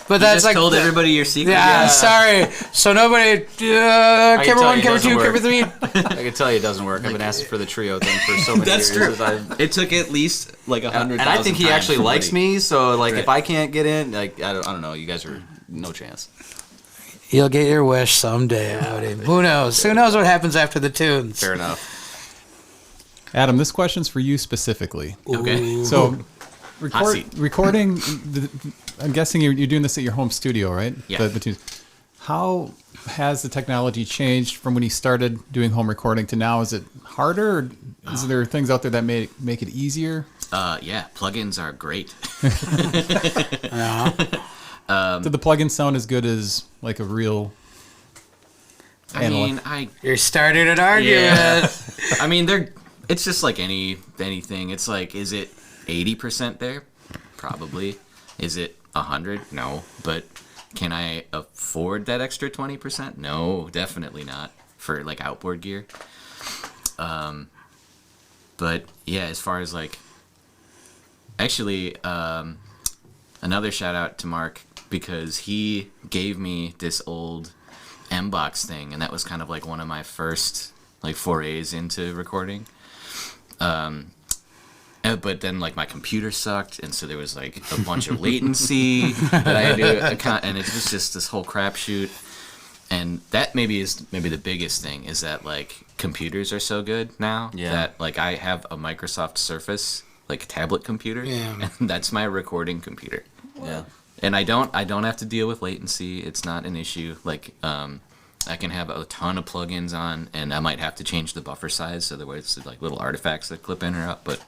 But that's just told everybody your secret. Yeah, sorry. So nobody, camera 1, camera 2, camera 3. I can tell you it doesn't work. I've been asking for the trio thing for so many years. That's true. It took at least like 100,000 And I think he actually likes me, so like Right. if I can't get in, like I don't know, you guys are no chance. You'll get your wish someday, Woody. Who knows? Who knows what happens after the tunes? Fair enough. Adam, this question's for you specifically. Okay. So, Hot seat. recording. I'm guessing you're doing this at your home studio, right? Yeah. The tunes. How has the technology changed from when you started doing home recording to now? Is it harder? Or is there things out there that make it easier? Yeah, plugins are great. Did the plugins sound as good as like a real? You're starting an argument. Yeah. I mean, it's just like anything. It's like, is it 80% there? Probably. Is it 100? No. But can I afford that extra 20%? No, definitely not for like outboard gear. But yeah, as far as like, actually, another shout out to Mark, because he gave me this old M-Box thing, and that was kind of like one of my first like forays into recording. But then like my computer sucked, and so there was like a bunch of latency that I had to account, and it was just this whole crapshoot. And that maybe the biggest thing is that like computers are so good now that like I have a Microsoft Surface like tablet computer, and that's my recording computer. Yeah. And I don't have to deal with latency. It's not an issue. Like I can have a ton of plugins on, and I might have to change the buffer size so otherwise it's like little artifacts that clip in or out. But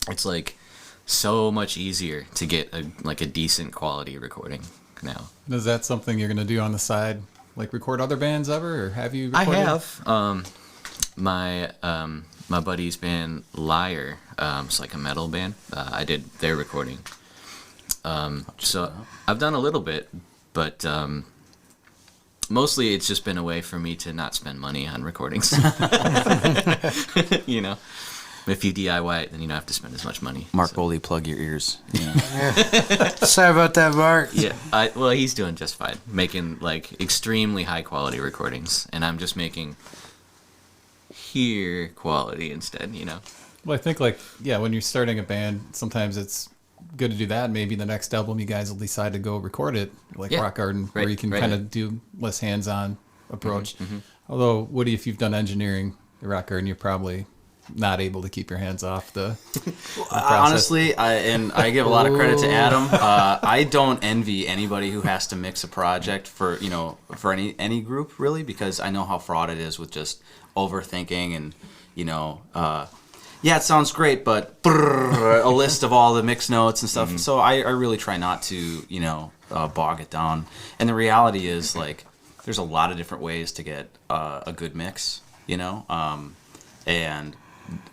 it's like so much easier to get a decent quality recording now. Is that something you're going to do on the side like record other bands ever, or have you I recorded? have. My buddy's band Liar, it's like a metal band. I did their recording. So I've done a little bit, but mostly it's just been a way for me to not spend money on recordings. You know, if you DIY it, then you don't have to spend as much money. Mark so. Boley, plug your ears. Yeah. Sorry about that, Mark. Yeah, well, he's doing just fine, making like extremely high quality recordings, and I'm just making here quality instead. You know. Well, I think when you're starting a band, sometimes it's good to do that. Maybe the next album you guys will decide to go record it, like Rock Garden, where you can kind of do less hands-on approach. Although, Woody, if you've done engineering at Rock Garden, you're probably not able to keep your hands off the process. Honestly, I give a lot of credit to Adam. I don't envy anybody who has to mix a project for any group, really, because I know how fraught it is with just overthinking and it sounds great, but a list of all the mix notes and stuff. So I really try not to bog it down. And the reality is, like, there's a lot of different ways to get a good mix, and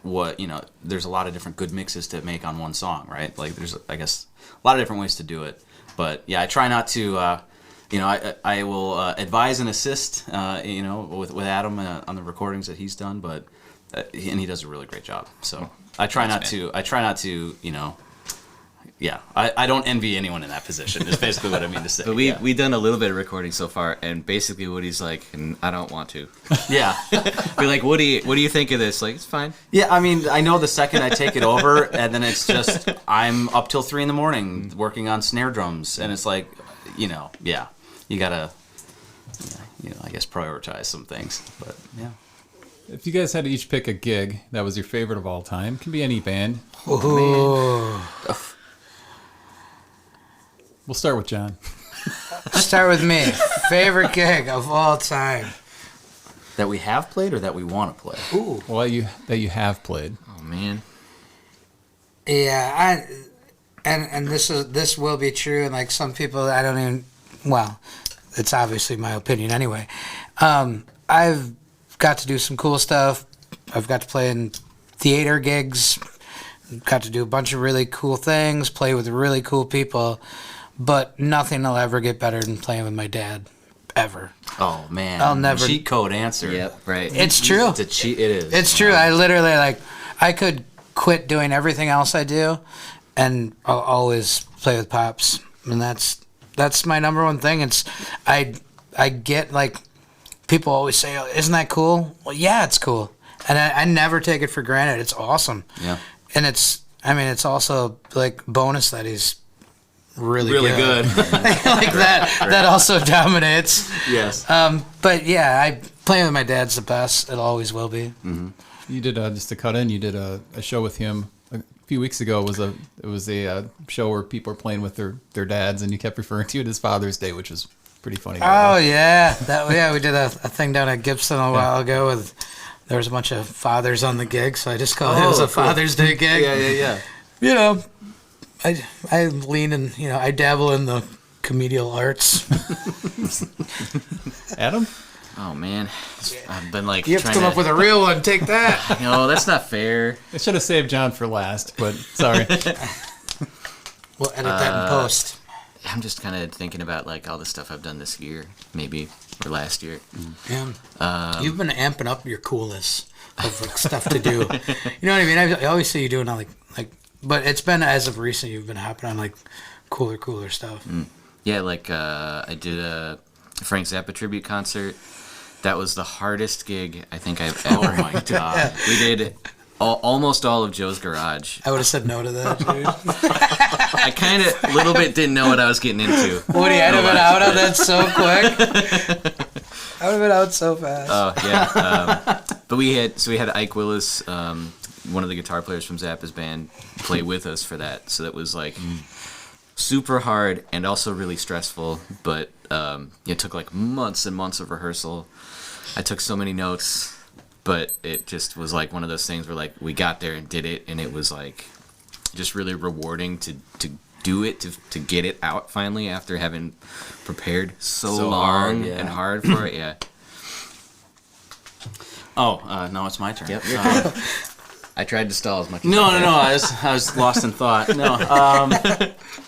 there's a lot of different good mixes to make on one song, right? Like, there's, I guess, a lot of different ways to do it. But yeah, I try not to, I will advise and assist, with Adam on the recordings that he's done, but and he does a really great job. So I try not to, I don't envy anyone in that position. Is basically what I mean to say. But we've done a little bit of recording so far, and basically Woody's like, I don't want to. Yeah. Be like, Woody, what do you think of this? Like, it's fine. Yeah, I mean, I know the second I take it over, and then it's just, I'm up till 3 a.m. working on snare drums, and it's like, you gotta, I guess prioritize some things, but yeah. If you guys had to each pick a gig that was your favorite of all time, it can be any band. Ooh. We'll start with Jon. Start with me. Favorite gig of all time. That we have played or that we want to play? Ooh. Well, that you have played. Oh man. Yeah, and this will be true, and like some people I don't even. Well, it's obviously my opinion anyway. I've got to do some cool stuff. I've got to play in theater gigs. Got to do a bunch of really cool things. Play with really cool people. But nothing will ever get better than playing with my dad, ever. Oh man, I'll never. Cheat code answer. Yep, right. It's true. It's a cheat. It is. It's true. I literally I could quit doing everything else I do, and I'll always play with Pops, and that's my number one thing. It's I get like people always say, oh, "Isn't that cool?" Well, yeah, it's cool, and I never take it for granted. It's awesome. Yeah. And it's also like bonus that he's really good. Like that also dominates. Yes. But yeah, playing with my dad's the best. It always will be. Mm-hmm. You did just to cut in. You did a show with him a few weeks ago. It was a show where people were playing with their dads, and you kept referring to it as Father's Day, which was pretty funny. Oh yeah, we did a thing down at Gibson a while ago with. There was a bunch of fathers on the gig, so I just called it was a Father's Day gig. Yeah. I lean in, I dabble in the comedial arts. Adam? Oh man, I've been like. You have to come up with a real one. Take that. No, that's not fair. I should have saved Jon for last, but sorry. We'll edit that in post. I'm just kind of thinking about like all the stuff I've done this year, maybe, or last year. Yeah. You've been amping up your coolness of like, stuff to do. You know what I mean? I always see you doing like, but it's been as of recent you've been hopping on like cooler stuff. Yeah, like I did a Frank Zappa tribute concert. That was the hardest gig I think I've ever. Oh my god. We did almost all of Joe's Garage. I would have said no to that, dude. I kind of a little bit didn't know what I was getting into. Woody, I'd have been out on that so quick. I would have been out so fast. Oh yeah. But we had Ike Willis, one of the guitar players from Zappa's band, play with us for that. So that was like super hard and also really stressful. But it took like months and months of rehearsal. I took so many notes, but it just was like one of those things where like we got there and did it, and it was like just really rewarding to do it to get it out finally after having prepared so hard, long and hard for it. Yeah. Oh, no, it's my turn. Yep. I tried to stall as much as No. I I was lost in thought. No,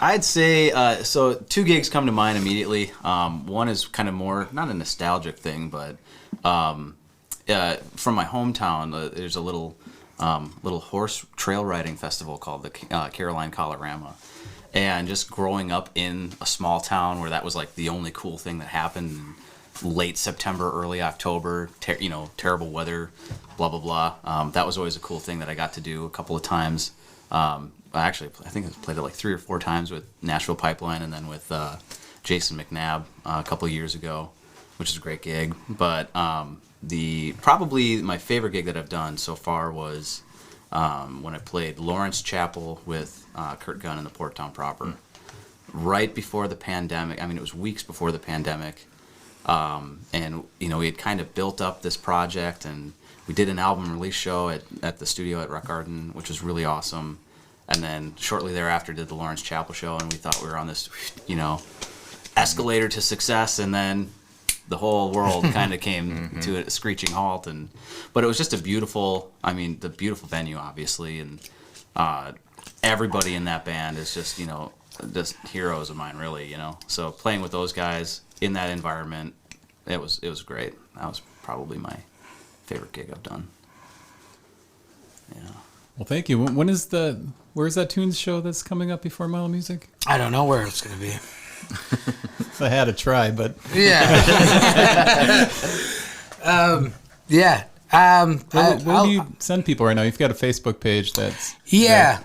I'd say so. 2 gigs come to mind immediately. One is kind of more not a nostalgic thing, but from my hometown, there's a little horse trail riding festival called the Caroline Colorama. And just growing up in a small town where that was like the only cool thing that happened in late September, early October, terrible weather, blah, blah, blah. That was always a cool thing that I got to do a couple of times. I think I played it like 3 or 4 times with Nashville Pipeline and then with Jason McNabb a couple of years ago, which is a great gig. But probably my favorite gig that I've done so far was when I played Lawrence Chapel with Kurt Gunn in the Port Town proper. Right before the pandemic, it was weeks before the pandemic. And, we had kind of built up this project, and we did an album release show at the studio at Rock Garden, which was really awesome. And then shortly thereafter did the Lawrence Chapel show, and we thought we were on this, escalator to success, and then the whole world kind of came to a screeching halt. But it was just the beautiful venue, obviously, and everybody in that band is just, just heroes of mine, really, So playing with those guys in that environment, it was great. That was probably my favorite gig I've done. Yeah. Well, thank you. Where's that Tunes show that's coming up before Mile Music? I don't know where it's going to be. I had to try, but yeah. Yeah. Where do you send people right now? You've got a Facebook page that's... Yeah.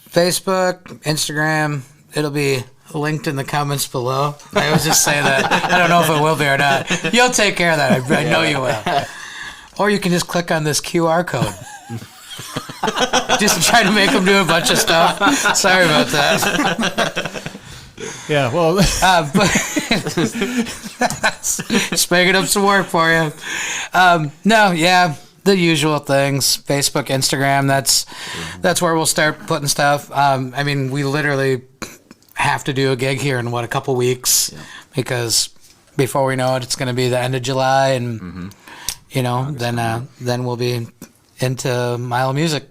Facebook, Instagram. It'll be linked in the comments below. I always just say that. I don't know if it will be or not. You'll take care of that. I know you will. Or you can just click on this QR code. Just trying to make them do a bunch of stuff. Sorry about that. Yeah, well... but just making up some work for you. The usual things. Facebook, Instagram, that's where we'll start putting stuff. We literally have to do a gig here in, a couple weeks, because before we know it, it's going to be the end of July, and, then we'll be into Mile Music.